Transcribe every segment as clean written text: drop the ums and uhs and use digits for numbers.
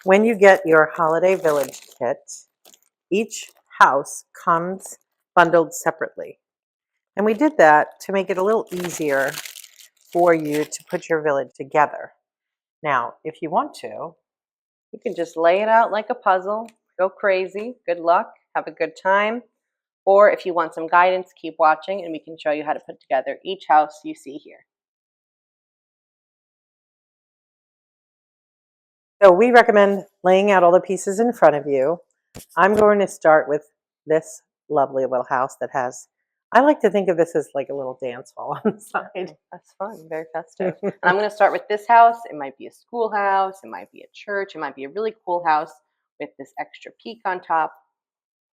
When you get your holiday village kit, each house comes bundled separately. And we did that to make it a little easier for you to put your village together. Now, if you want to, you can just lay it out like a puzzle, go crazy, good luck, have a good time. Or if you want some guidance, keep watching and we can show you how to put together each house you see here. So we recommend laying out all the pieces in front of you. I'm going to start with this lovely little house that has, I like to think of this as like a little dance hall on the side. That's fun, very festive. And I'm going to start with this house. It might be a schoolhouse, it might be a church, it might be a really cool house with this extra peak on top.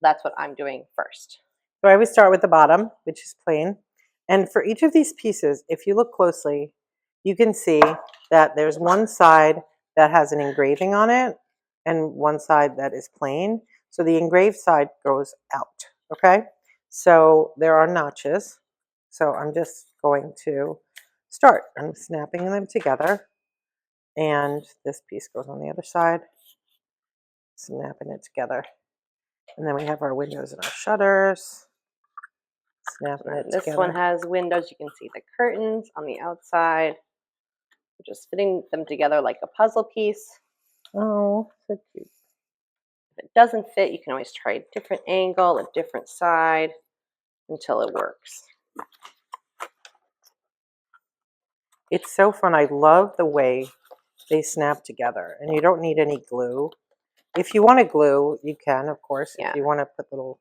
That's what I'm doing first. So I always start with the bottom, which is plain. And for each of these pieces, if you look closely, you can see that there's one side that has an engraving on it and one side that is plain. So the engraved side goes out, okay? So there are notches. So I'm just going to start. I'm snapping them together. And this piece goes on the other side. Snapping it together. And then we have our windows and our shutters. Snapping it This together. one has windows. You can see the curtains on the outside. Just fitting them together like a puzzle piece. Oh, so cute. If it doesn't fit, you can always try a different angle, a different side until it works. It's so fun. I love the way they snap together, and you don't need any glue. If you want to glue, you can, of course. Yeah. If you want to put little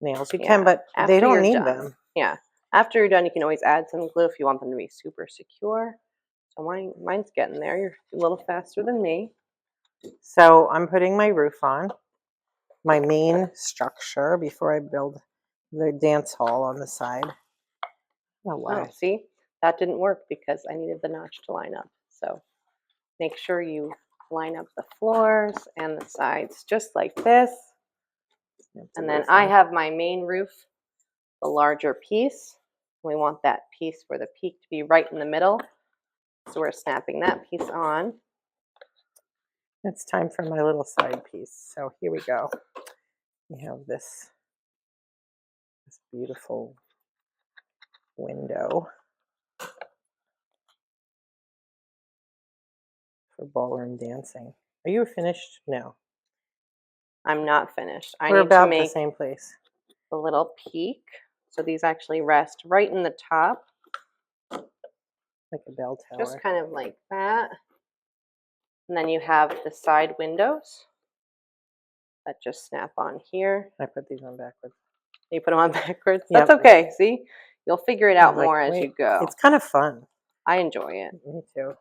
nails, you can, but After they don't you're need done. them. Yeah. After you're done, you can always add some glue if you want them to be super secure. So mine's getting there. You're a little faster than me. So I'm putting my roof on, my main structure, before I build the dance hall on the side. Oh, wow. Oh, see? That didn't work because I needed the notch to line up. So make sure you line up the floors and the sides just like this. And then I have my main roof, the larger piece. We want that piece for the peak to be right in the middle. So we're snapping that piece on. It's time for my little side piece. So here we go. We have this beautiful window for ballroom dancing. Are you finished? No. I'm not finished. We're about the same place. A little peak. So these actually rest right in the top. Like a bell tower. Just kind of like that. And then you have the side windows that just snap on here. I put these on backwards. You put them on backwards? Yep. That's okay. See? You'll figure it out more as you go. It's kind of fun. I enjoy it. Me too.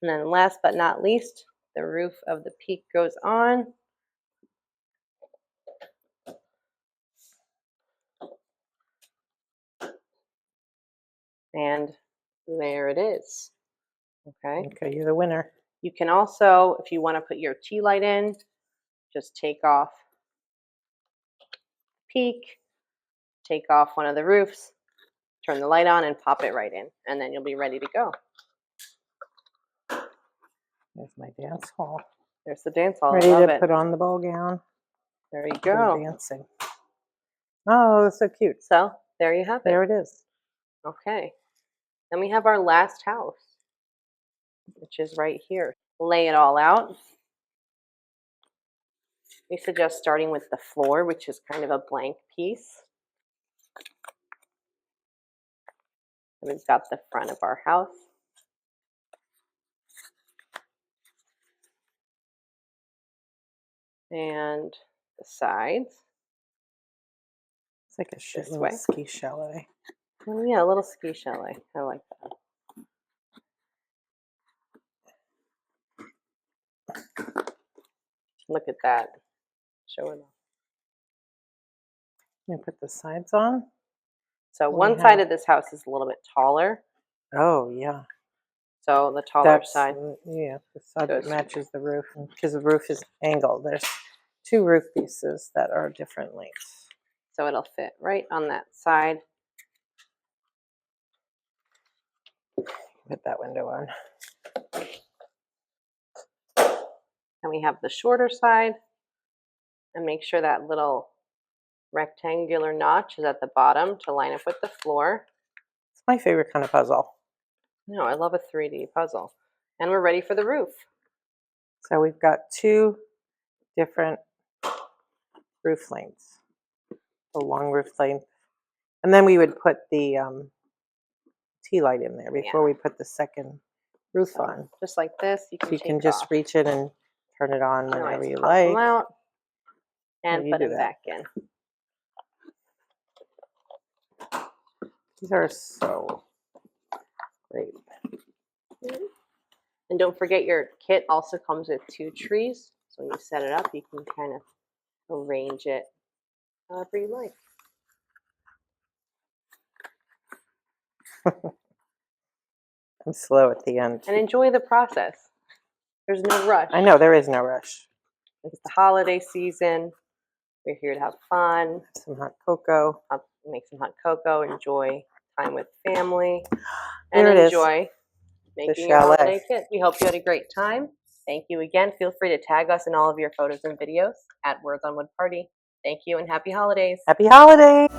And then last but not least, the roof of the peak goes on. And there it is. Okay. Okay, you're the winner. You can also, if you want to put your tea light in, just take off the peak, take off one of the roofs, turn the light on and pop it right in. And then you'll be ready to go. There's my dance hall. There's the dance hall. Ready to put on the ball gown. There you go. Dancing. Oh, that's so cute. So there you have it. There it is. Okay. Then we have our last house, which is right here. Lay it all out. We suggest starting with the floor, which is kind of a blank piece. And we've got the front of our house. And the sides. It's like a little ski chalet. Oh, yeah, a little ski chalet. I like that. Look at that. Show it off. You put the sides on. So one side of this house is a little bit taller. Oh, yeah. So the taller side. Yeah, the side that matches the roof. Because the roof is angled. There's 2 roof pieces that are different lengths. So it'll fit right on that side. Put that window on. And we have the shorter side. And make sure that little rectangular notch is at the bottom to line up with the floor. It's my favorite kind of puzzle. No, I love a 3D puzzle. And we're ready for the roof. So we've got 2 different roof lengths. A long roof length. And then we would put the tea light in there before we put the second roof on. Just like this, you can just reach it and turn it on whenever you pop like. them out and put them back in. These are so great. And don't forget, your kit also comes with 2 trees. So when you set it up, you can kind of arrange it however you like. I'm slow at the end. And enjoy the process. There's no rush. I know, there is no rush. It's the holiday season. We're here to have fun. Some hot cocoa. Make some hot cocoa. Enjoy time with family. There And it is. enjoy making your holiday kit. We hope you had a great time. Thank you again. Feel free to tag us in all of your photos and videos at Words on Wood Party. Thank you and happy holidays. Happy holidays.